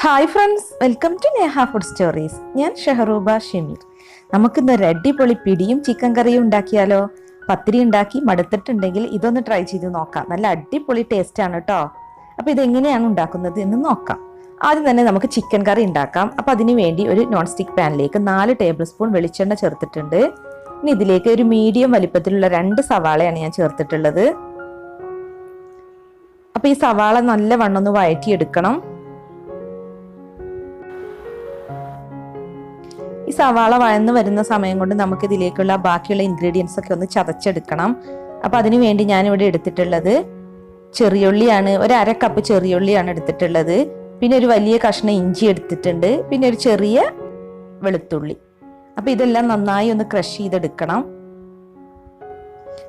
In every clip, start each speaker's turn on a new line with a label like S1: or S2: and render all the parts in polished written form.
S1: Hi friends, welcome to Neha food stories. ഞാൻ ഷെഹറൂബ ഷമീർ. നമുക്കിന്ന് ഒരു അടിപൊളി പിടിയും ചിക്കൻ കറിയും ഉണ്ടാക്കിയാലോ? പത്തിരി ഉണ്ടാക്കി മടുത്തിട്ടുണ്ടെങ്കിൽ ഇതൊന്ന് ട്രൈ ചെയ്ത് നോക്കാം. നല്ല അടിപൊളി ടേസ്റ്റ് ആണ് കേട്ടോ. അപ്പോൾ ഇതെങ്ങനെയാണ് ഉണ്ടാക്കുന്നത് എന്ന് നോക്കാം. ആദ്യം തന്നെ നമുക്ക് ചിക്കൻ കറി ഉണ്ടാക്കാം. അപ്പോൾ അതിന് വേണ്ടി ഒരു നോൺ സ്റ്റിക്ക് പാനിലേക്ക് 4 ടേബിൾ സ്പൂൺ വെളിച്ചെണ്ണ ചേർത്തിട്ടുണ്ട്. ഇനി ഇതിലേക്ക് ഒരു മീഡിയം വലിപ്പത്തിലുള്ള 2 സവാളയാണ് ഞാൻ ചേർത്തിട്ടുള്ളത്. അപ്പോൾ ഈ സവാള നല്ലവണ്ണം ഒന്ന് വഴറ്റിയെടുക്കണം. ഈ സവാള വഴന്ന് വരുന്ന സമയം കൊണ്ട് നമുക്ക് ഇതിലേക്കുള്ള ബാക്കിയുള്ള ഇൻഗ്രീഡിയൻസ് ഒക്കെ ഒന്ന് ചതച്ചെടുക്കണം. അപ്പോൾ അതിനു വേണ്ടി ഞാനിവിടെ എടുത്തിട്ടുള്ളത് ചെറിയുള്ളിയാണ്. ഒരു 1/2 കപ്പ് ചെറിയുള്ളിയാണ് എടുത്തിട്ടുള്ളത്. പിന്നെ ഒരു വലിയ കഷ്ണം ഇഞ്ചി എടുത്തിട്ടുണ്ട്. പിന്നെ ഒരു ചെറിയ വെളുത്തുള്ളി. അപ്പോൾ ഇതെല്ലാം നന്നായി ഒന്ന് ക്രഷ് ചെയ്തെടുക്കണം.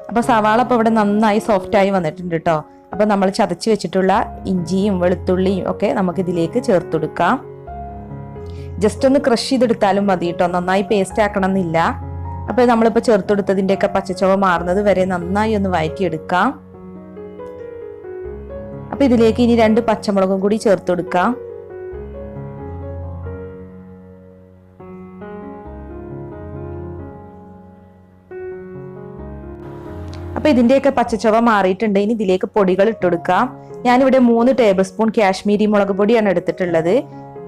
S1: അപ്പോൾ സവാള ഇപ്പോൾ ഇവിടെ നന്നായി സോഫ്റ്റായി വന്നിട്ടുണ്ട് കേട്ടോ. അപ്പോൾ നമ്മൾ ചതച്ച് വെച്ചിട്ടുള്ള ഇഞ്ചിയും വെളുത്തുള്ളിയും ഒക്കെ നമുക്കിതിലേക്ക് ചേർത്ത് കൊടുക്കാം. ജസ്റ്റ് ഒന്ന് ക്രഷ് ചെയ്തെടുത്താലും മതി കേട്ടോ, നന്നായി പേസ്റ്റ് ആക്കണം എന്നില്ല. അപ്പോൾ നമ്മളിപ്പോൾ ചേർത്ത് കൊടുത്തതിൻ്റെയൊക്കെ പച്ചച്ചുവ മാറുന്നത് വരെ നന്നായി ഒന്ന് വഴറ്റിയെടുക്കാം. അപ്പോൾ ഇതിലേക്ക് ഇനി 2 പച്ചമുളകും കൂടി ചേർത്ത് കൊടുക്കാം. അപ്പോൾ ഇതിൻ്റെയൊക്കെ പച്ചച്ചുവ മാറിയിട്ടുണ്ട്. ഇനി ഇതിലേക്ക് പൊടികൾ ഇട്ടുകൊടുക്കാം. ഞാനിവിടെ 3 ടേബിൾ സ്പൂൺ കാശ്മീരി മുളക് പൊടിയാണ് എടുത്തിട്ടുള്ളത്.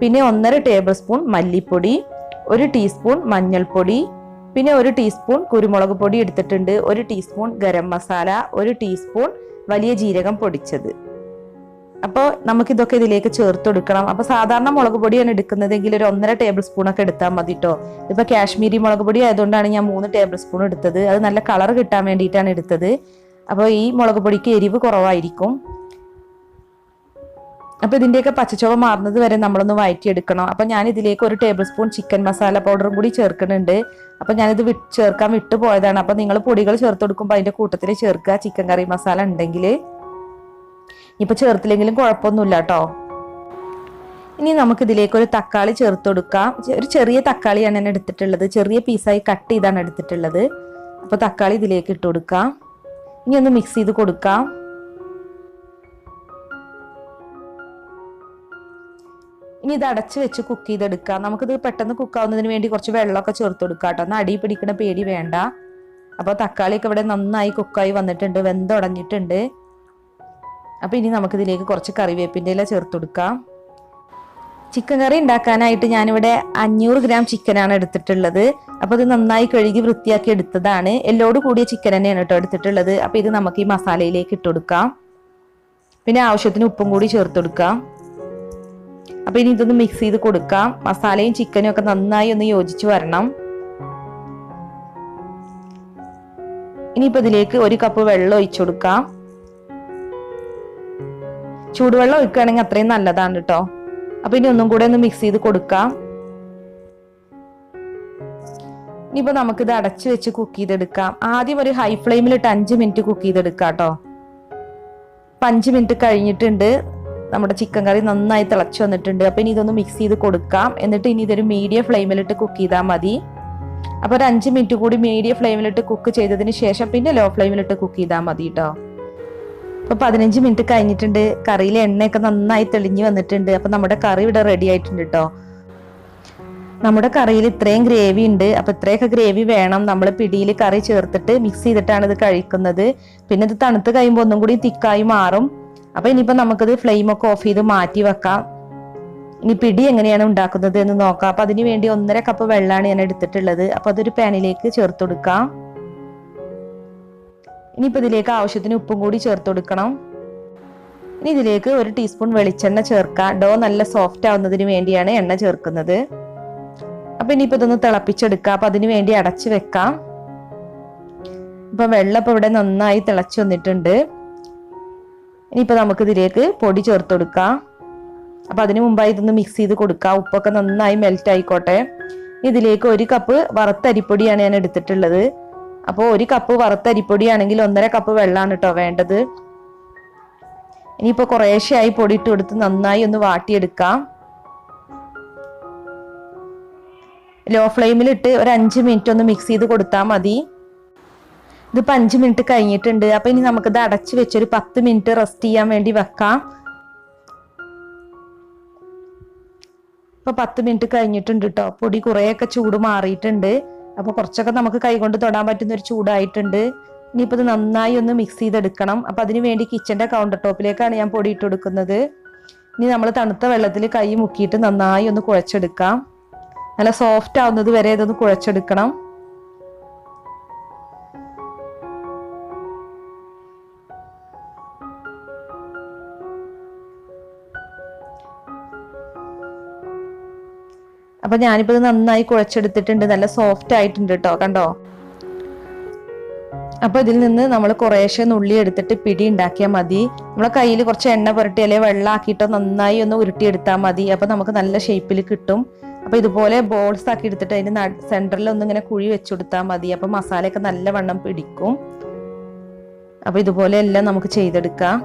S1: പിന്നെ 1.5 ടേബിൾ സ്പൂൺ മല്ലിപ്പൊടി, 1 ടീസ്പൂൺ മഞ്ഞൾപ്പൊടി, പിന്നെ 1 ടീസ്പൂൺ കുരുമുളക് പൊടി എടുത്തിട്ടുണ്ട്, 1 ടീസ്പൂൺ ഗരം മസാല, 1 ടീസ്പൂൺ വലിയ ജീരകം പൊടിച്ചത്. അപ്പോൾ നമുക്കിതൊക്കെ ഇതിലേക്ക് ചേർത്ത് കൊടുക്കണം. അപ്പോൾ സാധാരണ മുളക് പൊടിയാണ് എടുക്കുന്നതെങ്കിൽ ഒരു 1.5 ടേബിൾ സ്പൂൺ ഒക്കെ എടുത്താൽ മതി കേട്ടോ. ഇപ്പോൾ കാശ്മീരി മുളക് പൊടി ആയതുകൊണ്ടാണ് ഞാൻ 3 ടേബിൾ സ്പൂൺ എടുത്തത്. അത് നല്ല കളർ കിട്ടാൻ വേണ്ടിയിട്ടാണ് എടുത്തത്. അപ്പോൾ ഈ മുളക് പൊടിക്ക് എരിവ് കുറവായിരിക്കും. അപ്പോൾ ഇതിൻ്റെയൊക്കെ പച്ചച്ചുവ മാറുന്നത് വരെ നമ്മളൊന്ന് വഴറ്റിയെടുക്കണം. അപ്പോൾ ഞാൻ ഇതിലേക്ക് 1 ടേബിൾ സ്പൂൺ ചിക്കൻ മസാല പൗഡറും കൂടി ചേർക്കുന്നുണ്ട്. അപ്പോൾ ഞാനിത് ചേർക്കാൻ വിട്ടുപോയതാണ്. അപ്പോൾ നിങ്ങൾ പൊടികൾ ചേർത്ത് കൊടുക്കുമ്പോൾ അതിൻ്റെ കൂട്ടത്തിൽ ചേർക്കുക, ചിക്കൻ കറി മസാല ഉണ്ടെങ്കിൽ. ഇപ്പോൾ ചേർത്തില്ലെങ്കിലും കുഴപ്പമൊന്നുമില്ല കേട്ടോ. ഇനി നമുക്കിതിലേക്ക് ഒരു തക്കാളി ചേർത്ത് കൊടുക്കാം. ഒരു ചെറിയ തക്കാളിയാണ് ഞാൻ എടുത്തിട്ടുള്ളത്. ചെറിയ പീസായി കട്ട് ചെയ്താണ് എടുത്തിട്ടുള്ളത്. അപ്പോൾ തക്കാളി ഇതിലേക്ക് ഇട്ട് കൊടുക്കാം. ഇനി ഒന്ന് മിക്സ് ചെയ്ത് കൊടുക്കാം. ഇനി ഇത് അടച്ച് വെച്ച് കുക്ക് ചെയ്തെടുക്കാം. നമുക്കിത് പെട്ടെന്ന് കുക്കാവുന്നതിന് വേണ്ടി കുറച്ച് വെള്ളമൊക്കെ ചേർത്ത് കൊടുക്കാം കേട്ടോ. എന്നാൽ അടി പിടിക്കുന്ന പേടി വേണ്ട. അപ്പോൾ തക്കാളിയൊക്കെ ഇവിടെ നന്നായി കുക്കായി വന്നിട്ടുണ്ട്, വെന്തുടഞ്ഞിട്ടുണ്ട്. അപ്പോൾ ഇനി നമുക്കിതിലേക്ക് കുറച്ച് കറിവേപ്പിൻ്റെ ഇല ചേർത്ത് കൊടുക്കാം. ചിക്കൻ കറി ഉണ്ടാക്കാനായിട്ട് ഞാനിവിടെ 500 ഗ്രാം ചിക്കനാണ് എടുത്തിട്ടുള്ളത്. അപ്പോൾ ഇത് നന്നായി കഴുകി വൃത്തിയാക്കി എടുത്തതാണ്. എല്ലോട് കൂടിയ ചിക്കൻ തന്നെയാണ് കേട്ടോ എടുത്തിട്ടുള്ളത്. അപ്പോൾ ഇത് നമുക്ക് ഈ മസാലയിലേക്ക് ഇട്ട് കൊടുക്കാം. പിന്നെ ആവശ്യത്തിന് ഉപ്പും കൂടി ചേർത്ത് കൊടുക്കാം. അപ്പോൾ ഇനി ഇതൊന്ന് മിക്സ് ചെയ്ത് കൊടുക്കാം. മസാലയും ചിക്കനും ഒക്കെ നന്നായി ഒന്ന് യോജിച്ച് വരണം. ഇനിയിപ്പോൾ ഇതിലേക്ക് 1 കപ്പ് വെള്ളം ഒഴിച്ചു കൊടുക്കാം. ചൂടുവെള്ളം ഒഴിക്കുകയാണെങ്കിൽ അത്രയും നല്ലതാണ് കേട്ടോ. അപ്പോൾ ഇനി ഒന്നും കൂടെ ഒന്ന് മിക്സ് ചെയ്ത് കൊടുക്കാം. ഇനിയിപ്പോൾ നമുക്കിത് അടച്ചു വെച്ച് കുക്ക് ചെയ്തെടുക്കാം. ആദ്യം ഒരു ഹൈ ഫ്ലെയിമിലിട്ട് 5 മിനിറ്റ് കുക്ക് ചെയ്തെടുക്കാം കേട്ടോ. 5 മിനിറ്റ് കഴിഞ്ഞിട്ടുണ്ട്. നമ്മുടെ ചിക്കൻ കറി നന്നായി തിളച്ച് വന്നിട്ടുണ്ട്. അപ്പോൾ ഇനി ഇതൊന്ന് മിക്സ് ചെയ്ത് കൊടുക്കാം. എന്നിട്ട് ഇനി ഇതൊരു മീഡിയം ഫ്ലെയിമിലിട്ട് കുക്ക് ചെയ്താൽ മതി. അപ്പോൾ ഒരു 5 മിനിറ്റ് കൂടി മീഡിയം ഫ്ലെയിമിലിട്ട് കുക്ക് ചെയ്തതിന് ശേഷം പിന്നെ ലോ ഫ്ലെയിമിലിട്ട് കുക്ക് ചെയ്താൽ മതി കേട്ടോ. അപ്പോൾ 15 മിനിറ്റ് കഴിഞ്ഞിട്ടുണ്ട്. കറിയിലെ എണ്ണയൊക്കെ നന്നായി തെളിഞ്ഞ് വന്നിട്ടുണ്ട്. അപ്പോൾ നമ്മുടെ കറി ഇവിടെ റെഡി ആയിട്ടുണ്ട് കേട്ടോ. നമ്മുടെ കറിയിൽ ഇത്രയും ഗ്രേവി ഉണ്ട്. അപ്പോൾ ഇത്രയൊക്കെ ഗ്രേവി വേണം. നമ്മൾ പിടിയിൽ കറി ചേർത്തിട്ട് മിക്സ് ചെയ്തിട്ടാണ് ഇത് കഴിക്കുന്നത്. പിന്നെ ഇത് തണുത്ത് കഴിയുമ്പോൾ ഒന്നും കൂടി തിക്കായി മാറും. അപ്പോൾ ഇനിയിപ്പോൾ നമുക്കിത് ഫ്ലെയിമൊക്കെ ഓഫ് ചെയ്ത് മാറ്റി വെക്കാം. ഇനി പിടി എങ്ങനെയാണ് ഉണ്ടാക്കുന്നത് എന്ന് നോക്കാം. അപ്പോൾ അതിന് വേണ്ടി 1.5 കപ്പ് വെള്ളമാണ് ഞാൻ എടുത്തിട്ടുള്ളത്. അപ്പോൾ അതൊരു പാനിലേക്ക് ചേർത്ത് കൊടുക്കാം. ഇനിയിപ്പോൾ ഇതിലേക്ക് ആവശ്യത്തിന് ഉപ്പും കൂടി ചേർത്ത് കൊടുക്കണം. ഇനി ഇതിലേക്ക് 1 ടീസ്പൂൺ വെളിച്ചെണ്ണ ചേർക്കാം. ഡോ നല്ല സോഫ്റ്റ് ആവുന്നതിന് വേണ്ടിയാണ് എണ്ണ ചേർക്കുന്നത്. അപ്പോൾ ഇനിയിപ്പോൾ ഇതൊന്ന് തിളപ്പിച്ചെടുക്കാം. അപ്പോൾ അതിന് വേണ്ടി അടച്ച് വെക്കാം. അപ്പോൾ വെള്ളം ഇപ്പോൾ ഇവിടെ നന്നായി തിളച്ച് വന്നിട്ടുണ്ട്. ഇനിയിപ്പോൾ നമുക്കിതിലേക്ക് പൊടി ചേർത്ത് കൊടുക്കാം. അപ്പോൾ അതിന് മുമ്പായി ഇതൊന്ന് മിക്സ് ചെയ്ത് കൊടുക്കാം. ഉപ്പൊക്കെ നന്നായി മെൽറ്റ് ആയിക്കോട്ടെ. ഇതിലേക്ക് 1 കപ്പ് വറുത്ത അരിപ്പൊടിയാണ് ഞാൻ എടുത്തിട്ടുള്ളത്. അപ്പോൾ 1 കപ്പ് വറുത്ത അരിപ്പൊടിയാണെങ്കിൽ 1.5 കപ്പ് വെള്ളമാണ് കേട്ടോ വേണ്ടത്. ഇനിയിപ്പോൾ കുറേശ്ശെയായി പൊടി ഇട്ട് കൊടുത്ത് നന്നായി ഒന്ന് വാട്ടിയെടുക്കാം. ലോ ഫ്ലെയിമിലിട്ട് ഒരു 5 മിനിറ്റ് ഒന്ന് മിക്സ് ചെയ്ത് കൊടുത്താൽ മതി. ഇതിപ്പോൾ 5 മിനിറ്റ് കഴിഞ്ഞിട്ടുണ്ട്. അപ്പോൾ ഇനി നമുക്കിത് അടച്ച് വെച്ചൊരു 10 മിനിറ്റ് റെസ്റ്റ് ചെയ്യാൻ വേണ്ടി വെക്കാം. ഇപ്പോൾ 10 മിനിറ്റ് കഴിഞ്ഞിട്ടുണ്ട് കേട്ടോ. പൊടി കുറേയൊക്കെ ചൂട് മാറിയിട്ടുണ്ട്. അപ്പോൾ കുറച്ചൊക്കെ നമുക്ക് കൈകൊണ്ട് തൊടാൻ പറ്റുന്ന ഒരു ചൂടായിട്ടുണ്ട്. ഇനിയിപ്പോൾ ഇത് നന്നായി ഒന്ന് മിക്സ് ചെയ്തെടുക്കണം. അപ്പോൾ അതിന് വേണ്ടി കിച്ചൻ്റെ കൗണ്ടർ ടോപ്പിലേക്കാണ് ഞാൻ പൊടി ഇട്ട് കൊടുക്കുന്നത്. ഇനി നമ്മൾ തണുത്ത വെള്ളത്തിൽ കൈ മുക്കിയിട്ട് നന്നായി ഒന്ന് കുഴച്ചെടുക്കാം. നല്ല സോഫ്റ്റ് ആവുന്നത് വരെ ഇതൊന്ന് കുഴച്ചെടുക്കണം. അപ്പൊ ഞാനിപ്പോൾ ഇത് നന്നായി കുഴച്ചെടുത്തിട്ടുണ്ട്. നല്ല സോഫ്റ്റ് ആയിട്ടുണ്ട് കേട്ടോ, കണ്ടോ. അപ്പൊ ഇതിൽ നിന്ന് നമ്മൾ കുറേശ്ശെ നുള്ളി എടുത്തിട്ട് പിടി ഉണ്ടാക്കിയാൽ മതി. നമ്മളെ കയ്യിൽ കുറച്ച് എണ്ണ പുരട്ടി അല്ലെങ്കിൽ വെള്ളമാക്കിയിട്ടോ നന്നായി ഒന്ന് ഉരുട്ടിയെടുത്താൽ മതി. അപ്പൊ നമുക്ക് നല്ല ഷേപ്പിൽ കിട്ടും. അപ്പൊ ഇതുപോലെ ബോൾസ് ആക്കി എടുത്തിട്ട് അതിന്റെ സെന്ററിൽ ഒന്ന് ഇങ്ങനെ കുഴി വെച്ചു കൊടുത്താൽ മതി. അപ്പൊ മസാലയൊക്കെ നല്ലവണ്ണം പിടിക്കും. അപ്പൊ ഇതുപോലെ എല്ലാം നമുക്ക് ചെയ്തെടുക്കാം.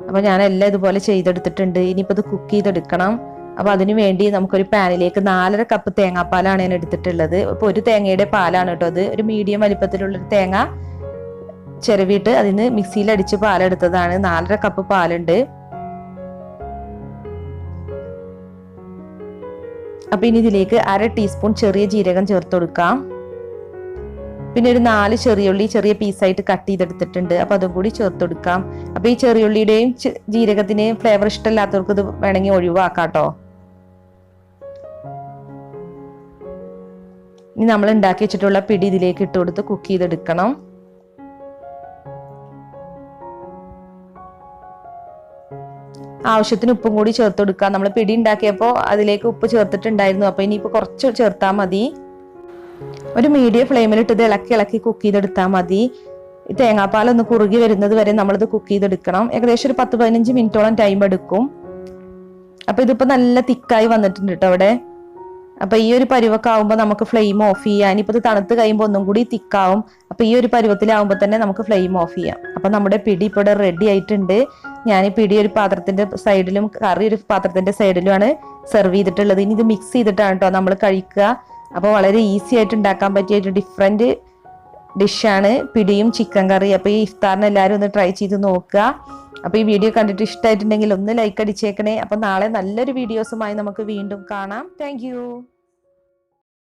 S1: അപ്പൊ ഞാനെല്ലാം ഇതുപോലെ ചെയ്തെടുത്തിട്ടുണ്ട്. ഇനിയിപ്പോൾ ഇത് കുക്ക് ചെയ്തെടുക്കണം. അപ്പൊ അതിനു വേണ്ടി നമുക്കൊരു പാനിലേക്ക് 4.5 കപ്പ് തേങ്ങാപ്പാലാണ് ഞാൻ എടുത്തിട്ടുള്ളത്. ഇപ്പൊ ഒരു തേങ്ങയുടെ പാലാണ് കേട്ടോ അത്. ഒരു മീഡിയം വലിപ്പത്തിലുള്ളൊരു തേങ്ങ ചിരവിയിട്ട് അതിന് മിക്സിയിൽ അടിച്ച് പാലെടുത്തതാണ്. 4.5 കപ്പ് പാലുണ്ട്. അപ്പൊ ഇനി ഇതിലേക്ക് 1/2 ടീസ്പൂൺ ചെറിയ ജീരകം ചേർത്ത് കൊടുക്കാം. പിന്നെ ഒരു 4 ചെറിയുള്ളി ചെറിയ പീസായിട്ട് കട്ട് ചെയ്തെടുത്തിട്ടുണ്ട്. അപ്പൊ അതും കൂടി ചേർത്ത് കൊടുക്കാം. അപ്പൊ ഈ ചെറിയുള്ളിയുടെയും ജീരകത്തിന്റെയും ഫ്ലേവർ ഇഷ്ടമില്ലാത്തവർക്ക് ഇത് വേണമെങ്കിൽ ഒഴിവാക്കാം കേട്ടോ. ഇനി നമ്മൾ ഉണ്ടാക്കി വെച്ചിട്ടുള്ള പിടി ഇതിലേക്ക് ഇട്ട് കൊടുത്ത് കുക്ക് ചെയ്തെടുക്കണം. ആവശ്യത്തിന് ഉപ്പും കൂടി ചേർത്ത് കൊടുക്കാം. നമ്മൾ പിടി ഉണ്ടാക്കിയപ്പോൾ അതിലേക്ക് ഉപ്പ് ചേർത്തിട്ടുണ്ടായിരുന്നു. അപ്പൊ ഇനിയിപ്പോൾ കുറച്ച് ചേർത്താൽ മതി. ഒരു മീഡിയം ഫ്ലെയിമിലിട്ട് ഇത് ഇളക്കി ഇളക്കി കുക്ക് ചെയ്തെടുത്താൽ മതി. ഈ തേങ്ങാപ്പാലൊന്ന് കുറുകി വരുന്നത് വരെ നമ്മളിത് കുക്ക് ചെയ്തെടുക്കണം. ഏകദേശം ഒരു 10-15 മിനിറ്റോളം ടൈം എടുക്കും. അപ്പൊ ഇതിപ്പോ നല്ല തിക്കായി വന്നിട്ടുണ്ട് കേട്ടോ അവിടെ. അപ്പൊ ഈ ഒരു പരുവൊക്കെ ആവുമ്പോൾ നമുക്ക് ഫ്ലെയിം ഓഫ് ചെയ്യാം. ഇനിയിപ്പോൾ ഇത് തണുത്ത് കഴിയുമ്പോൾ ഒന്നും കൂടി തിക്കാവും. അപ്പൊ ഈ ഒരു പരുവത്തിലാവുമ്പോൾ തന്നെ നമുക്ക് ഫ്ലെയിം ഓഫ് ചെയ്യാം. അപ്പൊ നമ്മുടെ പിടി ഇപ്പോൾ ഇവിടെ റെഡി ആയിട്ടുണ്ട്. ഞാൻ ഈ പിടി ഒരു പാത്രത്തിന്റെ സൈഡിലും കറി ഒരു പാത്രത്തിന്റെ സൈഡിലുമാണ് സെർവ് ചെയ്തിട്ടുള്ളത്. ഇനി ഇത് മിക്സ് ചെയ്തിട്ടാണ് കേട്ടോ നമ്മൾ കഴിക്കുക. അപ്പോൾ വളരെ ഈസി ആയിട്ട് ഉണ്ടാക്കാൻ പറ്റിയ ഒരു ഡിഫറെന്റ് ഡിഷാണ് പിടിയും ചിക്കൻ കറി. അപ്പോൾ ഈ ഇഫ്താറിന് എല്ലാവരും ഒന്ന് ട്രൈ ചെയ്ത് നോക്കുക. അപ്പോൾ ഈ വീഡിയോ കണ്ടിട്ട് ഇഷ്ടമായിട്ടുണ്ടെങ്കിൽ ഒന്ന് ലൈക്ക് അടിച്ചേക്കണേ. അപ്പോൾ നാളെ നല്ലൊരു വീഡിയോസുമായി നമുക്ക് വീണ്ടും കാണാം. താങ്ക്